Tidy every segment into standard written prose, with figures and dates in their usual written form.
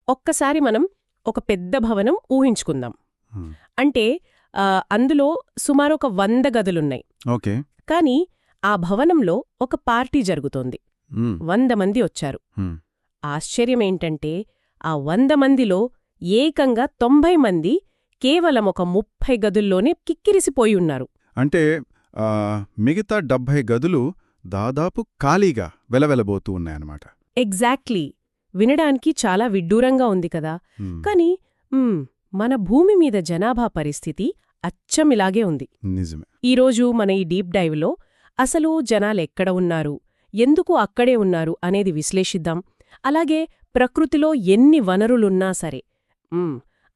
ఒక్కసారి మనం ఒక పెద్ద భవనం ఊహించుకుందాం. హ్మ్. అంటే అందులో సుమారు ఒక 100 గదులున్నాయి. ఓకే. కానీ ఆ భవనంలో ఒక పార్టీ జరుగుతోంది. హ్మ్. 100 మంది వచ్చారు. హ్మ్. ఆశ్చర్యమేంటంటే ఆ 100 మందిలో ఏకంగా 90 మంది కేవలం ఒక 30 గదుల్లోనే కిక్కిరిసిపోయి ఉన్నారు. అంటే మిగతా 70 గదులు దాదాపు ఖాళీగా వెలవెలబోతూ ఉన్నాయన్నమాట. ఎగ్జాక్ట్లీ. వినడానికి చాలా విడ్డూరంగా ఉంది కదా. హ్మ్. కానీ మన భూమి మీద జనాభా పరిస్థితి అచ్చమిలాగే ఉంది. నిజమే. ఈరోజు మన ఈ డీప్ డైవ్లో అసలు జనాలెక్కడ ఉన్నారు, ఎందుకు అక్కడే ఉన్నారు అనేది విశ్లేషిద్దాం. అలాగే ప్రకృతిలో ఎన్ని వనరులున్నా సరే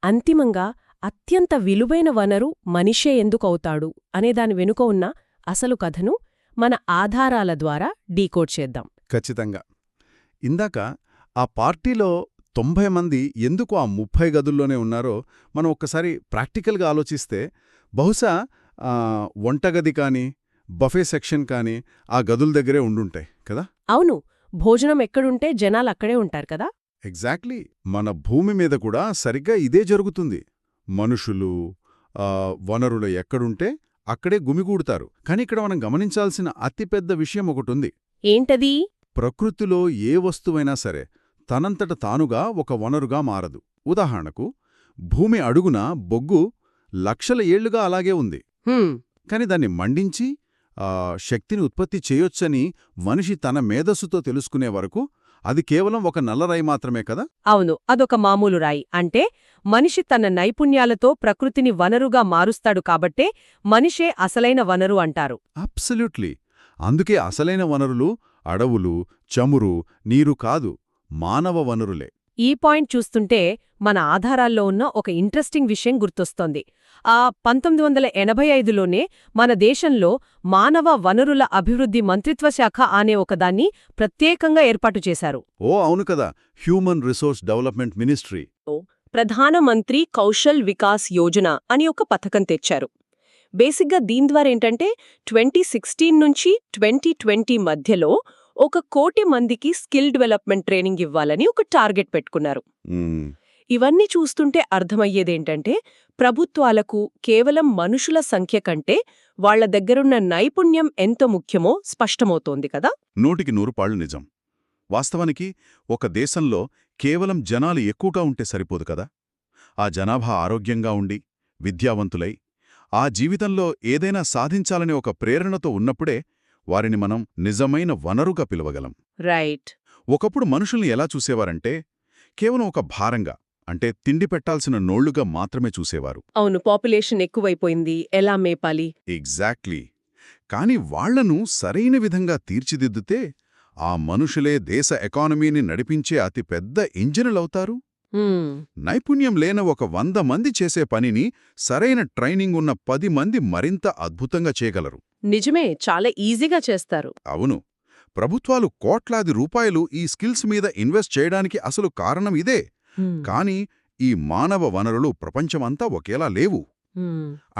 అంతిమంగా అత్యంత విలువైన వనరు మనిషే ఎందుకవుతాడు అనేదాని వెనుక ఉన్న అసలు కథను మన ఆధారాల ద్వారా డీకోడ్ చేద్దాం. ఖచ్చితంగా. ఇందాక ఆ పార్టీలో 90 మంది ఎందుకు ఆ 30 గదుల్లోనే ఉన్నారో మనం ఒక్కసారి ప్రాక్టికల్గా ఆలోచిస్తే బహుశా వంటగది కానీ బఫే సెక్షన్ కానీ ఆ గదుల దగ్గరే ఉండుంటాయి కదా. అవును, భోజనం ఎక్కడుంటే జనాలక్కడే ఉంటారు కదా. ఎగ్జాక్ట్లీ. మన భూమి మీద కూడా సరిగ్గా ఇదే జరుగుతుంది. మనుషులు వనరులు ఎక్కడుంటే అక్కడే గుమిగూడుతారు. కానీ ఇక్కడ మనం గమనించాల్సిన అతిపెద్ద విషయం ఒకటుంది. ఏంటది? ప్రకృతిలో ఏ వస్తువైనా సరే తనంతట తానుగా ఒక వనరుగా మారదు. ఉదాహరణకు భూమి అడుగున బొగ్గు లక్షల ఏళ్లుగా అలాగే ఉంది. కాని దాన్ని మండించి శక్తిని ఉత్పత్తి చేయొచ్చని మనిషి తన మేధస్సుతో తెలుసుకునే వరకు అది కేవలం ఒక నల్లరాయి మాత్రమే కదా. అవును, అదొక మామూలు రాయి. అంటే మనిషి తన నైపుణ్యాలతో ప్రకృతిని వనరుగా మారుస్తాడు కాబట్టే మనిషే అసలైన వనరు అంటారు. అబ్సల్యూట్లీ. అందుకే అసలైన వనరులు అడవులు, చమురు, నీరు కాదు, మానవ వనరులే. ఈ పాయింట్ చూస్తుంటే మన ఆధారాల్లో ఉన్న ఒక ఇంట్రెస్టింగ్ విషయం గుర్తొస్తోంది. 1985లోనే మన దేశంలో మానవ వనరుల అభివృద్ధి మంత్రిత్వశాఖ అనే ఒకదాన్ని ప్రత్యేకంగా ఏర్పాటు చేశారు. ఓ అవును కదా, హ్యూమన్ రిసోర్స్ డెవలప్మెంట్ మినిస్ట్రీ. ప్రధానమంత్రి కౌశల్ వికాస్ యోజన అని ఒక పథకం తెచ్చారు. బేసిక్గా దీని ద్వారా ఏంటంటే 2016 నుంచి 2020 మధ్యలో 1 కోటి మందికి స్కిల్ డెవలప్మెంట్ ట్రైనింగ్ ఇవ్వాలని ఒక టార్గెట్ పెట్టుకున్నారు. ఇవన్నీ చూస్తుంటే అర్థమయ్యేదేంటంటే ప్రభుత్వాలకు కేవలం మనుషుల సంఖ్య కంటే వాళ్ల దగ్గరున్న నైపుణ్యం ఎంత ముఖ్యమో స్పష్టమవుతోంది కదా. 100% నిజం. వాస్తవానికి ఒక దేశంలో కేవలం జనాలు ఎక్కువగా ఉంటే సరిపోదు కదా. ఆ జనాభా ఆరోగ్యంగా ఉండి విద్యావంతులై ఆ జీవితంలో ఏదైనా సాధించాలనే ఒక ప్రేరణతో ఉన్నప్పుడే వారిని మనం నిజమైన వనరుగా పిలవగలం. రైట్. ఒకప్పుడు మనుషుల్ని ఎలా చూసేవారంటే కేవలం ఒక భారంగా, అంటే తిండి పెట్టాల్సిన నోళ్లుగా మాత్రమే చూసేవారు. అవును, పాపులేషన్ ఎక్కువైపోయింది, ఎలా మేపాలి. ఎగ్జాక్ట్లీ. కాని వాళ్లను సరైన విధంగా తీర్చిదిద్దితే ఆ మనుషులే దేశ ఎకానమీని నడిపించే అతి పెద్ద ఇంజినులవుతారు. నైపుణ్యం లేన ఒక 100 మంది చేసే పనిని సరైన ట్రైనింగ్ ఉన్న 10 మంది మరింత అద్భుతంగా చేయగలరు. నిజమే, చాలా ఈజీగా చేస్తారు. అవును. ప్రభుత్వాలు కోట్లాది రూపాయలు ఈ స్కిల్స్ మీద ఇన్వెస్ట్ చేయడానికి అసలు కారణం ఇదే. కానీ ఈ మానవ వనరులు ప్రపంచమంతా ఒకేలా లేవు.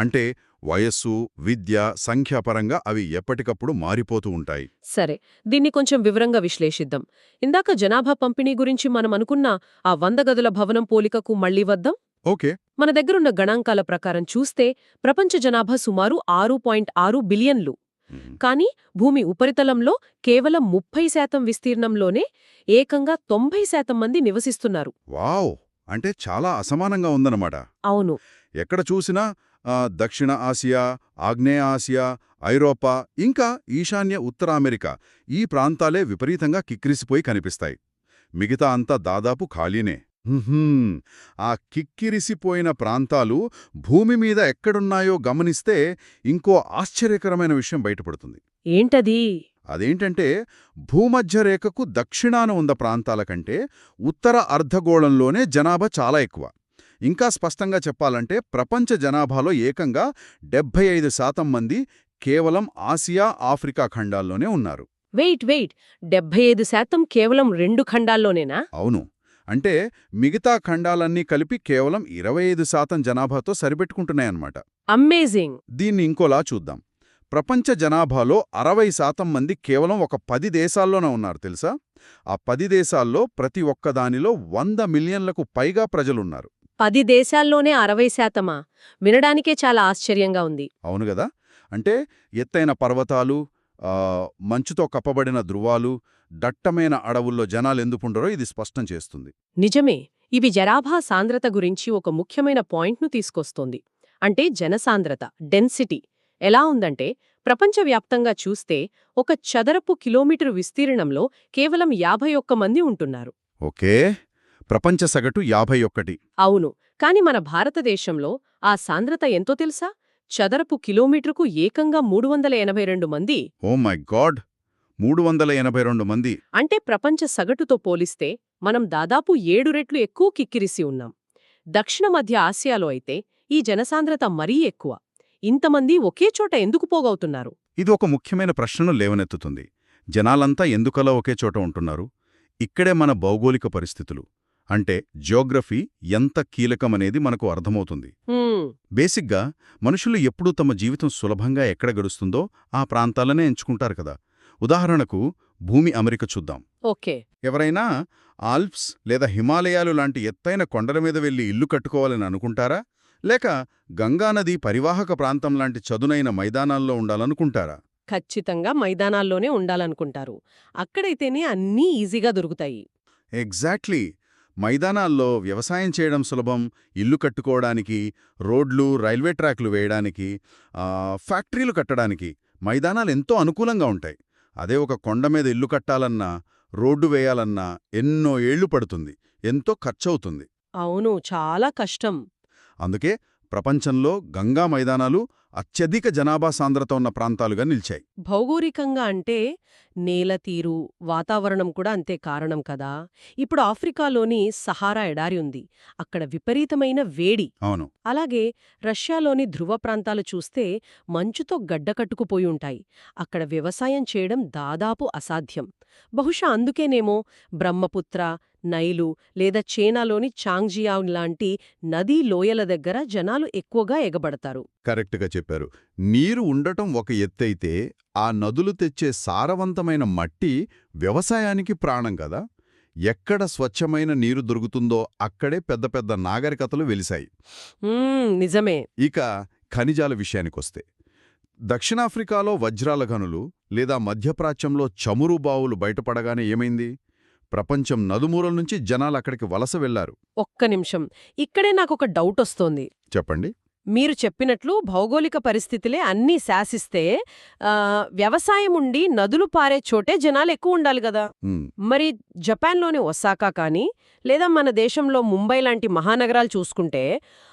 అంటే వయస్సు, విద్య, సంఖ్యాపరంగా అవి ఎప్పటికప్పుడు మారిపోతూ ఉంటాయి. సరే, దీన్ని కొంచెం వివరంగా విశ్లేషిద్దాం. ఇందాక జనాభా పంపిణీ గురించి మనం అనుకున్న ఆ 100 గదుల భవనం పోలికకు మళ్లీ వద్దాం. ఓకే. మన దగ్గరున్న గణాంకాల ప్రకారం చూస్తే ప్రపంచ జనాభా సుమారు 6.6 బిలియన్లు. కానీ భూమి ఉపరితలంలో కేవలం 30% విస్తీర్ణంలోనే ఏకంగా 90% మంది నివసిస్తున్నారు. వావ్! అంటే చాలా అసమానంగా ఉందన్నమాట. అవును. ఎక్కడ చూసినా దక్షిణ ఆసియా, ఆగ్నేయ ఆసియా, ఐరోపా, ఇంకా ఈశాన్య ఉత్తర అమెరికా ఈ ప్రాంతాలే విపరీతంగా కిక్కిరిసిపోయి కనిపిస్తాయి. మిగతా అంతా దాదాపు ఖాళీనే. ఆ కిక్కిరిసిపోయిన ప్రాంతాలు భూమి మీద ఎక్కడున్నాయో గమనిస్తే ఇంకో ఆశ్చర్యకరమైన విషయం బయటపడుతుంది. ఏంటది? అదేంటంటే భూమధ్యరేఖకు దక్షిణాన ఉన్న ప్రాంతాల కంటే ఉత్తర అర్ధగోళంలోనే జనాభా చాలా ఎక్కువ. ఇంకా స్పష్టంగా చెప్పాలంటే ప్రపంచ జనాభాలో ఏకంగా 75% మంది కేవలం ఆసియా, ఆఫ్రికా ఖండాల్లోనే ఉన్నారు. వెయిట్ 75% కేవలం 2 ఖండాల్లోనేనా? అవును. అంటే మిగతా ఖండాలన్నీ కలిపి కేవలం 25% జనాభాతో సరిపెట్టుకుంటున్నాయన్నమాట. అమేజింగ్. దీన్ని ఇంకోలా చూద్దాం. ప్రపంచ జనాభాలో 60% మంది కేవలం ఒక 10 దేశాల్లోనే ఉన్నారు తెలుసా. ఆ 10 దేశాల్లో ప్రతి ఒక్కదానిలో 100 మిలియన్లకు పైగా ప్రజలున్నారు. 10 దేశాల్లోనే 60%? వినడానికే చాలా ఆశ్చర్యంగా ఉంది. అవును గదా? అంటే ఎత్తైన పర్వతాలు, మంచుతో కప్పబడిన ధృవాలు, దట్టమైన అడవుల్లో జనాలెందుకుండరో ఇది స్పష్టం చేస్తుంది. నిజమే. ఇవి జనాభా సాంద్రత గురించి ఒక ముఖ్యమైన పాయింట్ను తీసుకొస్తోంది. అంటే జనసాంద్రత, డెన్సిటీ ఎలా ఉందంటే ప్రపంచవ్యాప్తంగా చూస్తే ఒక చదరపు కిలోమీటరు విస్తీర్ణంలో కేవలం 51 మంది ఉంటున్నారు. ఓకే. ప్రపంచ సగటు 51. అవును. కాని మన భారతదేశంలో ఆ సాంద్రత ఎంతో తెలుసా? చదరపు కిలోమీటరుకు ఏకంగా 382 మంది. Oh my God! 382 మంది. అంటే ప్రపంచ సగటుతో పోలిస్తే మనం దాదాపు 7 రెట్లు ఎక్కువ కిక్కిరిసి ఉన్నాం. దక్షిణ మధ్య ఆసియాలో అయితే ఈ జనసాంద్రత మరీ ఎక్కువ. ఇంతమంది ఒకే చోట ఎందుకు పోగవుతున్నారు? ఇది ఒక ముఖ్యమైన ప్రశ్నను లేవనెత్తుతుంది. జనాలంతా ఎందుకలా ఒకే చోట ఉంటున్నారు? ఇక్కడే మన భౌగోళిక పరిస్థితులు, అంటే జియోగ్రఫీ ఎంత కీలకమనేది మనకు అర్థమవుతుంది. బేసిక్గా మనుషులు ఎప్పుడూ తమ జీవితం సులభంగా ఎక్కడ గడుస్తుందో ఆ ప్రాంతాలనే ఎంచుకుంటారు కదా. ఉదాహరణకు భూమి అమెరిక చూద్దాం. ఓకే. ఎవరైనా ఆల్ప్స్ లేదా హిమాలయాలు లాంటి ఎత్తైన కొండల మీద వెళ్లి ఇల్లు కట్టుకోవాలని అనుకుంటారా? లేక గంగానది పరివాహక ప్రాంతం లాంటి చదునైన మైదానాల్లో ఉండాలనుకుంటారా? ఖచ్చితంగా మైదానాల్లోనే ఉండాలనుకుంటారు. అక్కడైతేనే అన్నీ ఈజీగా దొరుకుతాయి. ఎగ్జాక్ట్లీ. మైదానాల్లో వ్యవసాయం చేయడం సులభం, ఇల్లు కట్టుకోవడానికి, రోడ్లు, రైల్వే ట్రాక్లు వేయడానికి, ఫ్యాక్టరీలు కట్టడానికి మైదానాలెంతో అనుకూలంగా ఉంటాయి. అదే ఒక కొండ మీద ఇల్లు కట్టాలన్నా, రోడ్డు వేయాలన్నా ఎన్నో ఏళ్లు పడుతుంది, ఎంతో ఖర్చవుతుంది. అవును, చాలా కష్టం. అందుకే ప్రపంచంలో గంగా మైదానాలు అత్యధిక జనాభా సాంద్రత ఉన్న ప్రాంతాలుగా నిలిచాయి. భౌగోళికంగా అంటే నేల తీరు, వాతావరణం కూడా అంతే కారణం కదా. ఇప్పుడు ఆఫ్రికాలోని సహారా ఎడారి ఉంది. అక్కడ విపరీతమైన వేడి. అవును. అలాగే రష్యాలోని ధృవ ప్రాంతాలు చూస్తే మంచుతో గడ్డకట్టుకుపోయి ఉంటాయి. అక్కడ వ్యవసాయం చేయడం దాదాపు అసాధ్యం. బహుశా అందుకేనేమో బ్రహ్మపుత్ర, నైలు లేదా చైనాలోని చాంగ్జియావ్ లాంటి నదీ లోయల దగ్గర జనాలు ఎక్కువగా ఎగబడతారు. కరెక్ట్గా చెప్పారు. నీరు ఉండటం ఒక ఎత్తైతే ఆ నదులు తెచ్చే సారవంతమైన మట్టి వ్యవసాయానికి ప్రాణం కదా. ఎక్కడ స్వచ్ఛమైన నీరు దొరుకుతుందో అక్కడే పెద్ద పెద్ద నాగరికతలు వెలిశాయి. నిజమే. ఇక ఖనిజాల విషయానికొస్తే దక్షిణాఫ్రికాలో వజ్రాల గనులు లేదా మధ్యప్రాచ్యంలో చమురు బావులు బయటపడగానే ఏమైంది? ప్రపంచం నలుమూలల నుంచి జనాలు అక్కడికి వలస వెళ్లారు. ఒక్క నిమిషం, ఇక్కడే నాకొక డౌట్ వస్తోంది. చెప్పండి. మీరు చెప్పినట్లు భౌగోళిక పరిస్థితులే అన్నీ శాసిస్తే వ్యవసాయం ఉండి నదులు పారే చోటే జనాలు ఎక్కువ ఉండాలి గదా. మరి జపాన్లోని ఒసాకా కానీ లేదా మన దేశంలో ముంబై లాంటి మహానగరాలు చూసుకుంటే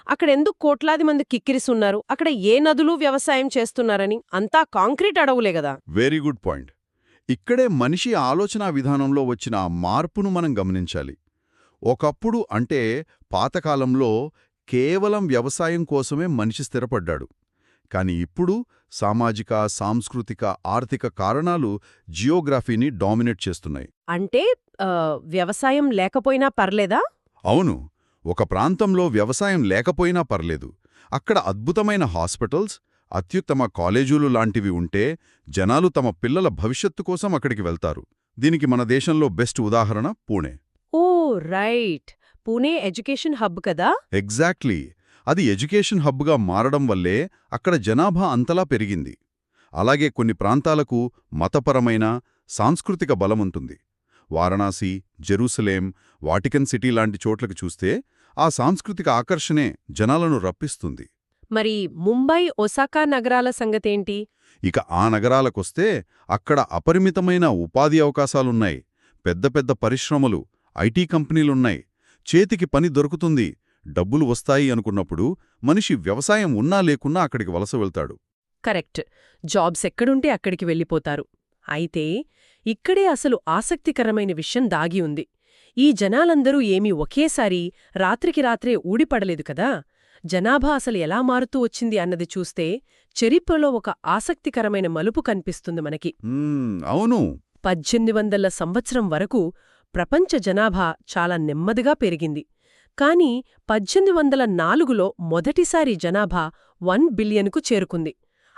అక్కడెందుకు కోట్లాది మంది కిక్కిరిసున్నారు? అక్కడ ఏ నదులు వ్యవసాయం చేస్తున్నారని? అంతా కాంక్రీట్ అడవులే గదా. Very good point. ఇక్కడే మనిషి ఆలోచనా విధానంలో వచ్చిన ఆ మార్పును మనం గమనించాలి. ఒకప్పుడు అంటే పాతకాలంలో కేవలం వ్యవసాయం కోసమే మనిషి స్థిరపడ్డాడు. కాని ఇప్పుడు సామాజిక, సాంస్కృతిక, ఆర్థిక కారణాలు జియోగ్రఫీని డామినేట్ చేస్తున్నాయి. అంటే వ్యవసాయం లేకపోయినా పర్లేదా? అవును. ఒక ప్రాంతంలో వ్యవసాయం లేకపోయినా పర్లేదు. అక్కడ అద్భుతమైన హాస్పిటల్స్, అత్యుత్తమ కాలేజీలు లాంటివి ఉంటే జనాలు తమ పిల్లల భవిష్యత్తు కోసం అక్కడికి వెళ్తారు. దీనికి మన దేశంలో బెస్ట్ ఉదాహరణ పూణే. ఓ రైట్, పూణే ఎడ్యుకేషన్ హబ్ కదా. ఎగ్జాక్ట్లీ. అది ఎడ్యుకేషన్ హబ్గా మారడం వల్లే అక్కడ జనాభా అంతలా పెరిగింది. అలాగే కొన్ని ప్రాంతాలకు మతపరమైన, సాంస్కృతిక బలముంటుంది. వారణాసి, జెరూసలేం, వాటికన్ సిటీ లాంటి చోట్లకు చూస్తే ఆ సాంస్కృతిక ఆకర్షణే జనాలను రప్పిస్తుంది. మరి ముంబై, ఒసాకా నగరాల సంగతేంటి? ఇక ఆ నగరాలకొస్తే అక్కడ అపరిమితమైన ఉపాధి అవకాశాలున్నాయి. పెద్ద పెద్ద పరిశ్రమలు, ఐటీ కంపెనీలున్నాయి. చేతికి పని దొరుకుతుంది, డబ్బులు వస్తాయి అనుకున్నప్పుడు మనిషి వ్యవసాయం ఉన్నా లేకున్నా అక్కడికి వలస వెళ్తాడు. కరెక్ట్. జాబ్స్ ఎక్కడుంటే అక్కడికి వెళ్ళిపోతారు. అయితే ఇక్కడే అసలు ఆసక్తికరమైన విషయం దాగి ఉంది. ఈ జనాలందరూ ఏమీ ఒకేసారి రాత్రికి రాత్రే ఊడిపడలేదు కదా. జనాభా అసలు ఎలా మారుతూ వచ్చింది అన్నది చూస్తే చరిత్రలో ఒక ఆసక్తికరమైన మలుపు కనిపిస్తుంది మనకి. అవును. 1800 సంవత్సరం వరకు ప్రపంచ జనాభా చాలా నెమ్మదిగా పెరిగింది. కాని 1804లో మొదటిసారి జనాభా 1 బిలియన్కు చేరుకుంది.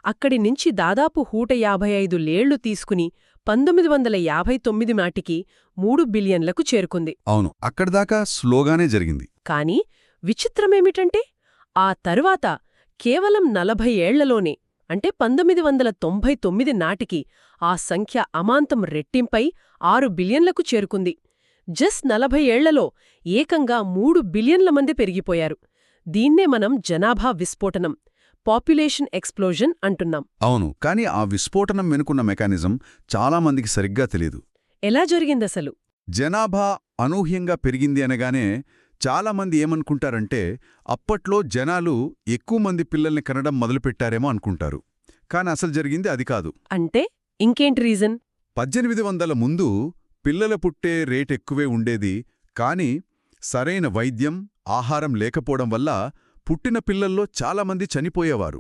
అక్కడి నుంచి దాదాపు 155 ఏళ్లు తీసుకుని 1959 నాటికి 3 బిలియన్లకు చేరుకుంది. అవును, అక్కడిదాకా స్లోగానే జరిగింది. కానీ విచిత్రమేమిటంటే ఆ తరువాత కేవలం 40 ఏళ్లలోనే అంటే 1999 నాటికి ఆ సంఖ్య అమాంతం రెట్టింపై 6 బిలియన్లకు చేరుకుంది. జస్ట్ 40 ఏళ్లలో ఏకంగా 3 బిలియన్ల మంది పెరిగిపోయారు. దీన్నే మనం జనాభా విస్ఫోటనం, పాపులేషన్ ఎక్స్ప్లోజన్ అంటున్నాం. అవును, కానీ ఆ విస్ఫోటనం వెనుకున్న మెకానిజం చాలామందికి సరిగ్గా తెలీదు. ఎలా జరిగిందసలు? జనాభా అనూహ్యంగా పెరిగింది అనగానే చాలామంది ఏమనుకుంటారంటే అప్పట్లో జనాలు ఎక్కువ మంది పిల్లల్ని కనడం మొదలుపెట్టారేమో అనుకుంటారు. కాని అసలు జరిగింది అది కాదు. అంటే ఇంకేంటి రీజన్? 1800 ముందు పిల్లల పుట్టే రేటెక్కువే ఉండేది, కాని సరైన వైద్యం, ఆహారం లేకపోవడం వల్ల పుట్టిన పిల్లల్లో చాలామంది చనిపోయేవారు.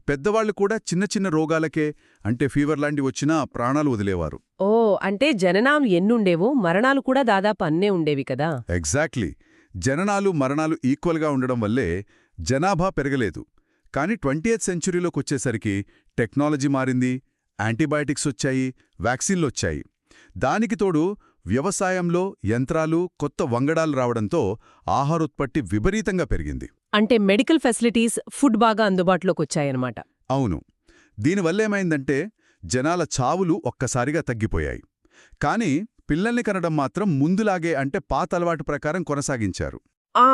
పెద్దవాళ్లు కూడా చిన్న చిన్న రోగాలకే, అంటే ఫీవర్ లాంటి వచ్చినా ప్రాణాలు వదిలేవారు. ఓ, అంటే జననాలు ఎన్నుండేవో మరణాలు కూడా దాదాపు అన్నే ఉండేవి కదా. ఎగ్జాక్ట్లీ. జననాలు మరణాలు ఈక్వల్గా ఉండడం వల్లే జనాభా పెరగలేదు. కానీ 20th సెంచురీలోకొచ్చేసరికి టెక్నాలజీ మారింది, యాంటీబయాటిక్స్ వచ్చాయి, వ్యాక్సిన్లొచ్చాయి. దానికి తోడు వ్యవసాయంలో యంత్రాలు, కొత్త వంగడాలు రావడంతో ఆహారోత్పత్తి విపరీతంగా పెరిగింది. అంటే మెడికల్ ఫెసిలిటీస్, ఫుడ్ బాగా అందుబాటులోకొచ్చాయన్నమాట. అవును. దీనివల్లేమైందంటే జనాల చావులు ఒక్కసారిగా తగ్గిపోయాయి. కాని పిల్లల్ని కనడం మాత్రం ముందులాగే, అంటే పాత అలవాటు ప్రకారం కొనసాగించారు. ఆ,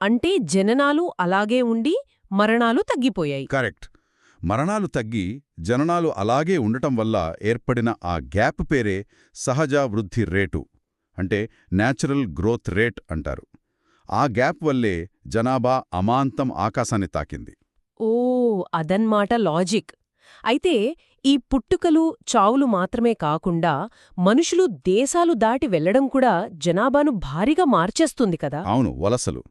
అంటే జననాలు అలాగే ఉండి మరణాలు తగ్గిపోయాయి. కరెక్ట్. మరణాలు తగ్గి జననాలు అలాగే ఉండటం వల్ల ఏర్పడిన ఆ గ్యాప్ పేరే సహజ వృద్ధి రేటు, అంటే న్యాచురల్ గ్రోత్ రేట్ అంటారు. ఆ గ్యాప్ వల్లే జనాభా అమాంతం ఆకాశాన్ని తాకింది. ఓ, అదన్మాట లాజిక్. అయితే ఈ పుట్టుకలు, చావులు మాత్రమే కాకుండా మనుషులు దేశాలు దాటి వెళ్లడం కూడా జనాభాను భారీగా మార్చేస్తుంది కదా. అవును, వలసలు.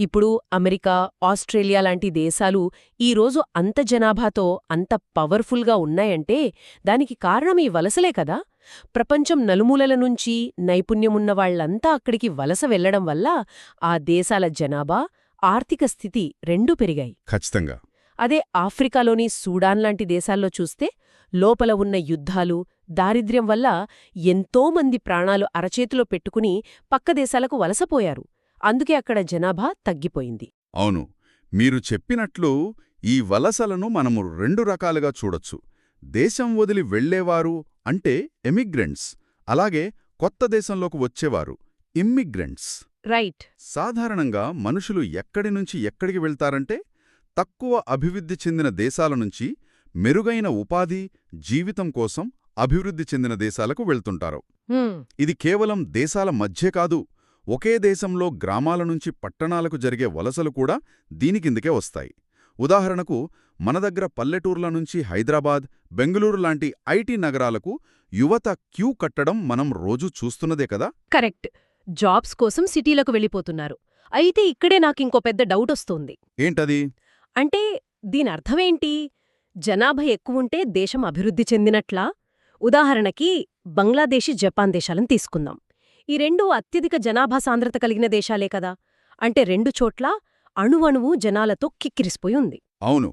ఇప్పుడు అమెరికా, ఆస్ట్రేలియా లాంటి దేశాలు ఈరోజు అంత జనాభాతో అంత పవర్ఫుల్గా ఉన్నాయంటే దానికి కారణం ఈ వలసలే కదా. ప్రపంచం నలుమూలల నుంచి నైపుణ్యమున్న వాళ్లంతా అక్కడికి వలస వెళ్లడం వల్ల ఆ దేశాల జనాభా, ఆర్థిక స్థితి రెండూ పెరిగాయి. ఖచ్చితంగా. అదే ఆఫ్రికాలోని సూడాన్ లాంటి దేశాల్లో చూస్తే లోపల ఉన్న యుద్ధాలు, దారిద్ర్యం వల్ల ఎంతోమంది ప్రాణాలు అరచేతిలో పెట్టుకుని పక్క దేశాలకు వలసపోయారు. అందుకే అక్కడ జనాభా తగ్గిపోయింది. అవును, మీరు చెప్పినట్లు ఈ వలసలను మనము 2 రకాలుగా చూడొచ్చు. దేశం వదిలి వెళ్లేవారు అంటే ఎమిగ్రెంట్స్, అలాగే కొత్త దేశంలోకి వచ్చేవారు ఇమ్మిగ్రెంట్స్. రైట్. సాధారణంగా మనుషులు ఎక్కడి నుంచి ఎక్కడికి వెళ్తారంటే తక్కువ అభివృద్ధి చెందిన దేశాల నుంచి మెరుగైన ఉపాధి, జీవితం కోసం అభివృద్ధి చెందిన దేశాలకు వెళ్తుంటారు. ఇది కేవలం దేశాల మధ్య కాదు, ఒకే దేశంలో గ్రామాల నుంచి పట్టణాలకు జరిగే వలసలు కూడా దీని కిందకే వస్తాయి. ఉదాహరణకు మన దగ్గర పల్లెటూర్ల నుంచి హైదరాబాద్, బెంగళూరు లాంటి ఐటీ నగరాలకు యువత క్యూ కట్టడం మనం రోజూ చూస్తున్నదే కదా. కరెక్ట్. జాబ్స్ కోసం సిటీలకు వెళ్ళిపోతున్నారు. అయితే ఇక్కడే నాకింకో పెద్ద డౌటొస్తోంది. ఏంటది? అంటే దీనర్థమేంటి? జనాభా ఎక్కువుంటే దేశం అభివృద్ధి చెందినట్లా? ఉదాహరణకి బంగ్లాదేశీ, జపాన్ దేశాలను తీసుకుందాం. ఈ రెండూ అత్యధిక జనాభా సాంద్రత కలిగిన దేశాలే కదా. అంటే 2 చోట్ల అణువణువు జనాలతో కిక్కిరిసిపోయి ఉంది. అవును,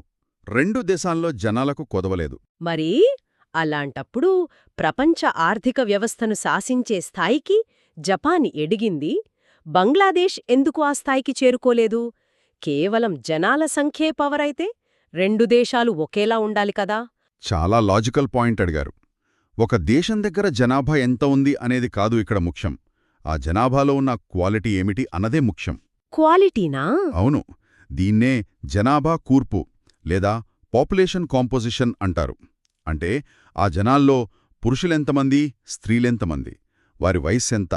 2 దేశాల్లో జనాలకు కొదవలేదు. మరి అలాంటప్పుడు ప్రపంచ ఆర్థిక వ్యవస్థను శాసించే స్థాయికి జపాన్ ఎడిగింది, బంగ్లాదేశ్ ఎందుకు ఆ స్థాయికి చేరుకోలేదు? కేవలం జనాల సంఖ్యే పవరైతే 2 దేశాలు ఒకేలా ఉండాలి కదా. చాలా లాజికల్ పాయింట్ అడిగారు. ఒక దేశం దగ్గర జనాభా ఎంత ఉంది అనేది కాదు ఇక్కడ ముఖ్యం, ఆ జనాభాలో ఉన్న క్వాలిటీ ఏమిటి అన్నదే ముఖ్యం. క్వాలిటీనా? అవును, దీన్నే జనాభా కూర్పు లేదా పాపులేషన్ కాంపోజిషన్ అంటారు. అంటే ఆ జనాల్లో పురుషులెంతమంది, స్త్రీలెంతమంది, వారి వయస్సెంత,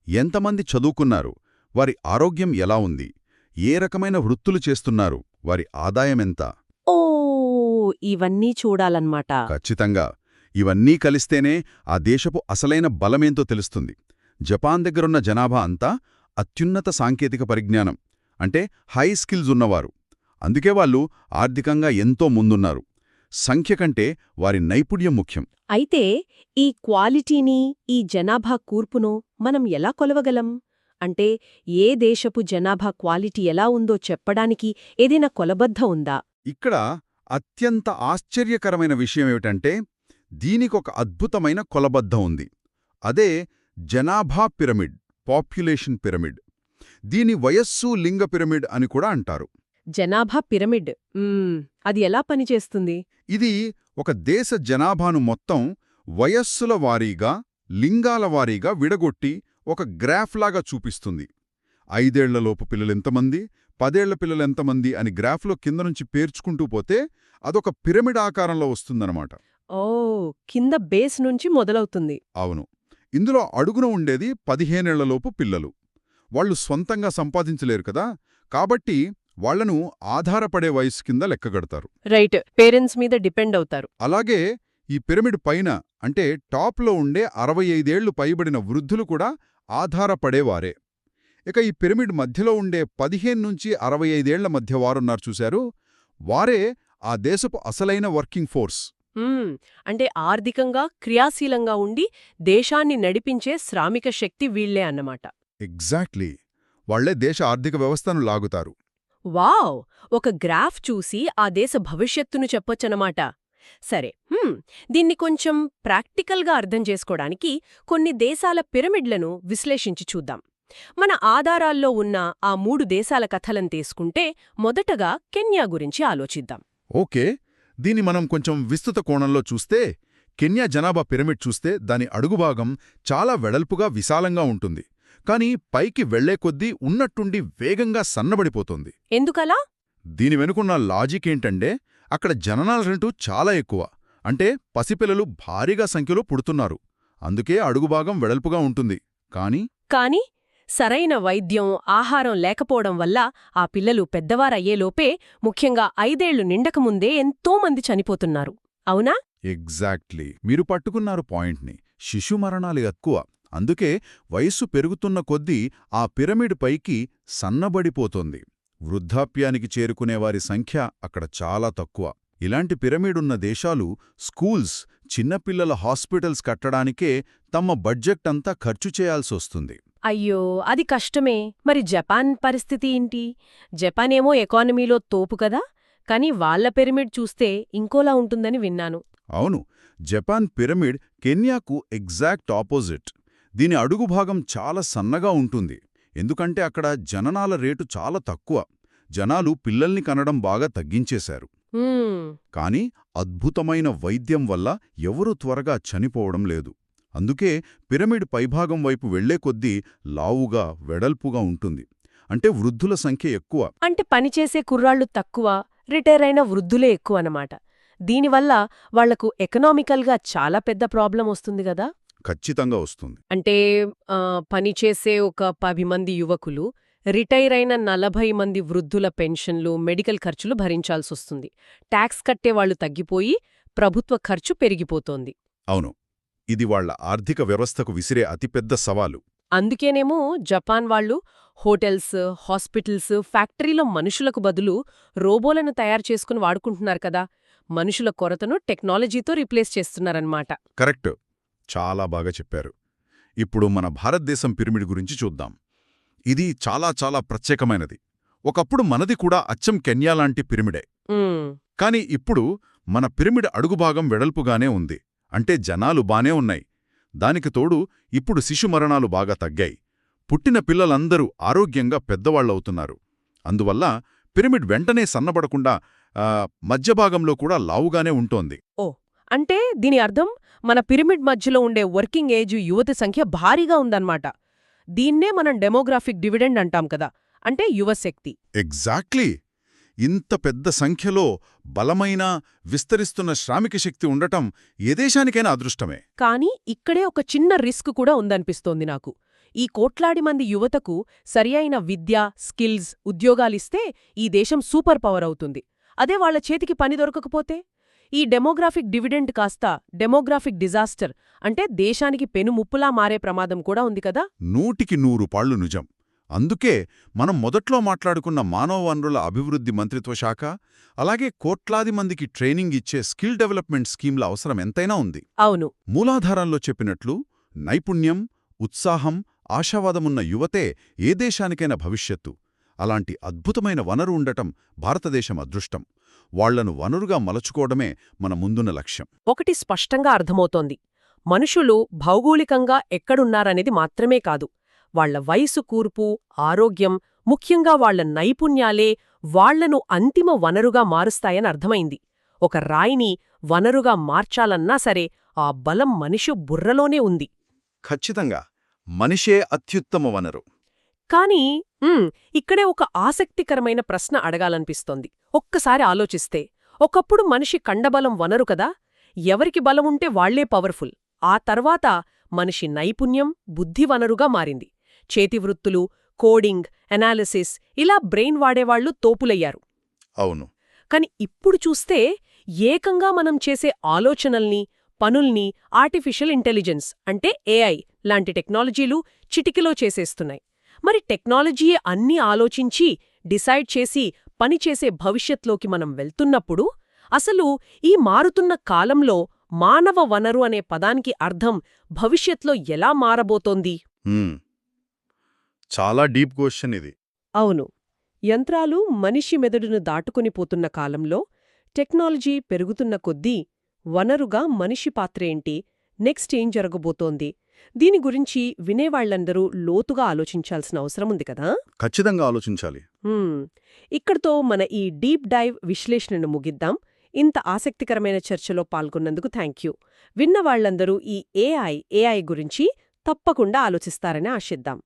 ఎంతమంది చదువుకున్నారు, వారి ఆరోగ్యం ఎలా ఉంది, ఏ రకమైన వృత్తులు చేస్తున్నారు, వారి ఆదాయమెంత. ఓ, ఇవన్నీ చూడాలన్నమాట. ఖచ్చితంగా. ఇవన్నీ కలిస్తేనే ఆ దేశపు అసలైన బలమేంతో తెలుస్తుంది. జపాన్ దగ్గరున్న జనాభా అంతా అత్యున్నత సాంకేతిక పరిజ్ఞానం, అంటే హై స్కిల్స్ ఉన్నవారు. అందుకే వాళ్ళు ఆర్థికంగా ఎంతో ముందున్నారు. సంఖ్య కంటే వారి నైపుణ్యం ముఖ్యం. అయితే ఈ క్వాలిటీని, ఈ జనాభా కూర్పును మనం ఎలా కొలవగలం? అంటే ఏ దేశపు జనాభా క్వాలిటీ ఎలా ఉందో చెప్పడానికి ఏదైనా కొలబద్ద ఉందా? ఇక్కడ అత్యంత ఆశ్చర్యకరమైన విషయమేమిటంటే దీనికొక అద్భుతమైన కొలబద్ధం ఉంది. అదే జనాభా పిరమిడ్, పాపులేషన్ పిరమిడ్. దీని వయస్సు లింగ పిరమిడ్ అని కూడా అంటారు. జనాభా పిరమిడ్ అది ఎలా పనిచేస్తుంది? ఇది ఒక దేశ జనాభాను మొత్తం వయస్సుల వారీగా, లింగాల వారీగా విడగొట్టి ఒక గ్రాఫ్లాగా చూపిస్తుంది. 5 ఏళ్లలోపు పిల్లలెంతమంది, 10 ఏళ్ల పిల్లలెంతమంది అని గ్రాఫ్లో కింద నుంచి పేర్చుకుంటూ పోతే అదొక పిరమిడ్ ఆకారంలో వస్తుందన్నమాట. ఓ, కింద బేస్ నుంచి మొదలవుతుంది. అవును. ఇందులో అడుగున ఉండేది 15 ఏళ్లలోపు పిల్లలు. వాళ్ళు స్వంతంగా సంపాదించలేరు కదా, కాబట్టి వాళ్లను ఆధారపడే వయసు కింద లెక్కగడతారు. రైట్, పేరెంట్స్ మీద డిపెండ్ అవుతారు. అలాగే ఈ పిరమిడ్ పైన అంటే టాప్లో ఉండే 65 ఏళ్లు పైబడిన వృద్ధులు కూడా ఆధారపడేవారే. ఇక ఈ పిరమిడ్ మధ్యలో ఉండే 15 నుంచి 65 ఏళ్ల మధ్య వారున్నారు చూశారు, వారే ఆ దేశపు అసలైన వర్కింగ్ ఫోర్స్. అంటే ఆర్థికంగా క్రియాశీలంగా ఉండి దేశాన్ని నడిపించే శ్రామిక శక్తి వీళ్లే అన్నమాట. ఎగ్జాక్ట్లీ. వాళ్లే దేశ ఆర్థిక వ్యవస్థను లాగుతారు. వావ్! ఒక గ్రాఫ్ చూసి ఆ దేశ భవిష్యత్తును చెప్పొచ్చనమాట. సరే, దీన్ని కొంచెం ప్రాక్టికల్గా అర్థం చేసుకోవడానికి కొన్ని దేశాల పిరమిడ్లను విశ్లేషించి చూద్దాం. మన ఆధారాల్లో ఉన్న ఆ 3 దేశాల కథలను తీసుకుంటే మొదటగా కెన్యా గురించి ఆలోచిద్దాం. ఓకే, దీన్ని మనం కొంచెం విస్తృత కోణంలో చూస్తే, కెన్యా జనాభా పిరమిడ్ చూస్తే దాని అడుగుభాగం చాలా వెడల్పుగా విశాలంగా ఉంటుంది. కానీ పైకి వెళ్లే కొద్దీ ఉన్నట్టుండి వేగంగా సన్నబడిపోతుంది. ఎందుకలా? దీని వెనుకున్న లాజిక్ ఏంటంటే, అక్కడ జననాల రేటు చాలా ఎక్కువ. అంటే పసిపిల్లలు భారీగా సంఖ్యలో పుడుతున్నారు. అందుకే అడుగుభాగం వెడల్పుగా ఉంటుంది. కానీ సరైన వైద్యం, ఆహారం లేకపోవడం వల్ల ఆ పిల్లలు పెద్దవారయ్యేలోపే, ముఖ్యంగా 5 ఏళ్లు నిండకముందే ఎంతోమంది చనిపోతున్నారు. అవునా? ఎగ్జాక్ట్లీ, మీరు పట్టుకున్నారు పాయింట్ని. శిశు మరణాలు ఎక్కువ. అందుకే వయస్సు పెరుగుతున్న కొద్దీ ఆ పిరమిడ్ పైకి సన్నబడిపోతోంది. వృద్ధాప్యానికి చేరుకునేవారి సంఖ్య అక్కడ చాలా తక్కువ. ఇలాంటి పిరమిడున్న దేశాలు స్కూల్స్, చిన్నపిల్లల హాస్పిటల్స్ కట్టడానికే తమ బడ్జెట్ అంతా ఖర్చు చేయాల్సొస్తుంది. అయ్యో, అది కష్టమే. మరి జపాన్ పరిస్థితి ఏంటి? జపాన్ ఏమో ఎకానమీలో తోపు కదా, కానీ వాళ్ల పిరమిడ్ చూస్తే ఇంకోలా ఉంటుందని విన్నాను. అవును, జపాన్ పిరమిడ్ కెన్యాకు ఎగ్జాక్ట్ ఆపోజిట్. దీని అడుగుభాగం చాలా సన్నగా ఉంటుంది. ఎందుకంటే అక్కడ జననాల రేటు చాలా తక్కువ. జనాలు పిల్లల్ని కనడం బాగా తగ్గించేశారు. కాని అద్భుతమైన వైద్యం వల్ల ఎవరూ త్వరగా చనిపోవడం లేదు. అందుకే పిరమిడ్ పైభాగం వైపు వెళ్లే కొద్దీ లావుగా, వెడల్పుగా ఉంటుంది. అంటే వృద్ధుల సంఖ్య ఎక్కువ. అంటే పనిచేసే కుర్రాళ్లు తక్కువ, రిటైర్ అయిన వృద్ధులే ఎక్కువన్నమాట. దీనివల్ల వాళ్లకు ఎకనామికల్గా చాలా పెద్ద ప్రాబ్లం వస్తుంది గదా? ఖచ్చితంగా వస్తుంది. అంటే పనిచేసే ఒక 10 మంది యువకులు, రిటైర్ అయిన 40 మంది వృద్ధుల పెన్షన్లు, మెడికల్ ఖర్చులు భరించాల్సొస్తుంది. ట్యాక్స్ కట్టేవాళ్లు తగ్గిపోయి ప్రభుత్వ ఖర్చు పెరిగిపోతోంది. అవును, ఇది వాళ్ల ఆర్థిక వ్యవస్థకు విసిరే అతిపెద్ద సవాలు. అందుకేనేమో జపాన్ వాళ్లు హోటల్స్, హాస్పిటల్స్, ఫ్యాక్టరీలో మనుషులకు బదులు రోబోలను తయారు చేసుకుని వాడుకుంటున్నారు కదా. మనుషుల కొరతను టెక్నాలజీతో రీప్లేస్ చేస్తున్నారన్నమాట. కరెక్ట్, చాలా బాగా చెప్పారు. ఇప్పుడు మన భారతదేశం పిరమిడ్ గురించి చూద్దాం. ఇది చాలా చాలా ప్రత్యేకమైనది. ఒకప్పుడు మనది కూడా అచ్చం కెన్యా లాంటి పిరమిడే. కాని ఇప్పుడు మన పిరమిడ్ అడుగుభాగం వెడల్పుగానే ఉంది. అంటే జనాలు బానే ఉన్నాయి. దానికి తోడు ఇప్పుడు శిశు మరణాలు బాగా తగ్గాయి. పుట్టిన పిల్లలందరూ ఆరోగ్యంగా పెద్దవాళ్లవుతున్నారు. అందువల్ల పిరమిడ్ వెంటనే సన్నబడకుండా మధ్యభాగంలో కూడా లావుగానే ఉంటోంది. ఓ, అంటే దీని అర్థం మన పిరమిడ్ మధ్యలో ఉండే వర్కింగ్ ఏజ్ యువతి సంఖ్య భారీగా ఉందన్నమాట. దీన్నే మనం డెమోగ్రాఫిక్ డివిడెండ్ అంటాం కదా, అంటే యువశక్తి. ఎగ్జాక్ట్లీ. ఇంత పెద్ద సంఖ్యలో బలమైన, విస్తరిస్తున్న శ్రామిక శక్తి ఉండటం ఏ దేశానికైనా అదృష్టమే. కానీ ఇక్కడే ఒక చిన్న రిస్క్ కూడా ఉందనిపిస్తోంది నాకు. ఈ కోట్లాది మంది యువతకు సరియైన విద్య, స్కిల్స్, ఉద్యోగాలిస్తే ఈ దేశం సూపర్ పవర్ అవుతుంది. అదే వాళ్ల చేతికి పని దొరకకపోతే ఈ డెమోగ్రాఫిక్ డివిడెండ్ కాస్త డెమోగ్రాఫిక్ డిజాస్టర్, అంటే దేశానికి పెనుముప్పులా మారే ప్రమాదం కూడా ఉంది కదా. 100% పాళ్లు నిజం. అందుకే మనం మొదట్లో మాట్లాడుకున్న మానవ వనరుల అభివృద్ధి మంత్రిత్వ శాఖ, అలాగే కోట్లాది మందికి ట్రైనింగ్ ఇచ్చే స్కిల్ డెవలప్మెంట్ స్కీమ్ల అవసరం ఎంతైనా ఉంది. అవును, మూలాధారంలో చెప్పినట్లు నైపుణ్యం, ఉత్సాహం, ఆశావాదమున్న యువతే ఏ దేశానికైనా భవిష్యత్తు. అలాంటి అద్భుతమైన వనరు ఉండటం భారతదేశం అదృష్టం. వాళ్లను వనరుగా మలచుకోవడమే మన ముందున్న లక్ష్యం. ఒకటి స్పష్టంగా అర్థమవుతోంది. మనుషులు భౌగోళికంగా ఎక్కడున్నారనేది మాత్రమే కాదు, వాళ్ల వయసు కూర్పు, ఆరోగ్యం, ముఖ్యంగా వాళ్ల నైపుణ్యాలే వాళ్లను అంతిమ వనరుగా మారుస్తాయని అర్థమైంది. ఒక రాయిని వనరుగా మార్చాలన్నా సరే ఆ బలం మనిషి బుర్రలోనే ఉంది. ఖచ్చితంగా మనిషే అత్యుత్తమ వనరు. కానీ ఇక్కడే ఒక ఆసక్తికరమైన ప్రశ్న అడగాలనిపిస్తోంది. ఒక్కసారి ఆలోచిస్తే, ఒకప్పుడు మనిషి కండబలం వనరు కదా, ఎవరికి బలముంటే వాళ్లే పవర్ఫుల్. ఆ తర్వాత మనిషి నైపుణ్యం, బుద్ధి వనరుగా మారింది. చేతివృత్తులు, కోడింగ్, ఎనాలిసిస్ ఇలా బ్రెయిన్ వాడేవాళ్లు తోపులయ్యారు. అవును. కాని ఇప్పుడు చూస్తే ఏకంగా మనం చేసే ఆలోచనల్ని, పనుల్ని ఆర్టిఫిషియల్ ఇంటెలిజెన్స్ అంటే ఏఐ లాంటి టెక్నాలజీలు చిటికెలో చేసేస్తున్నాయి. మరి టెక్నాలజీయే అన్నీ ఆలోచించి, డిసైడ్ చేసి, పనిచేసే భవిష్యత్లోకి మనం వెళ్తున్నప్పుడు అసలు ఈ మారుతున్న కాలంలో మానవ వనరు అనే పదానికి అర్థం భవిష్యత్లో ఎలా మారబోతోంది? చాలా డీప్ క్వశ్చన్ ఇది. అవును. యంత్రాలు మనిషి మెదడును దాటుకుని పోతున్న కాలంలో, టెక్నాలజీ పెరుగుతున్న కొద్దీ వనరుగా మనిషి పాత్రేంటి, నెక్స్ట్ ఏం జరగబోతోంది, దీని గురించి వినేవాళ్లందరూ లోతుగా ఆలోచించాల్సిన అవసరముంది కదా. ఖచ్చితంగా ఆలోచించాలి. ఇక్కడితో మన ఈ డీప్ డైవ్ విశ్లేషణను ముగిద్దాం. ఇంత ఆసక్తికరమైన చర్చలో పాల్గొన్నందుకు థాంక్యూ. విన్నవాళ్లందరూ ఈ ఏఐ గురించి తప్పకుండా ఆలోచిస్తారని ఆశిద్దాం.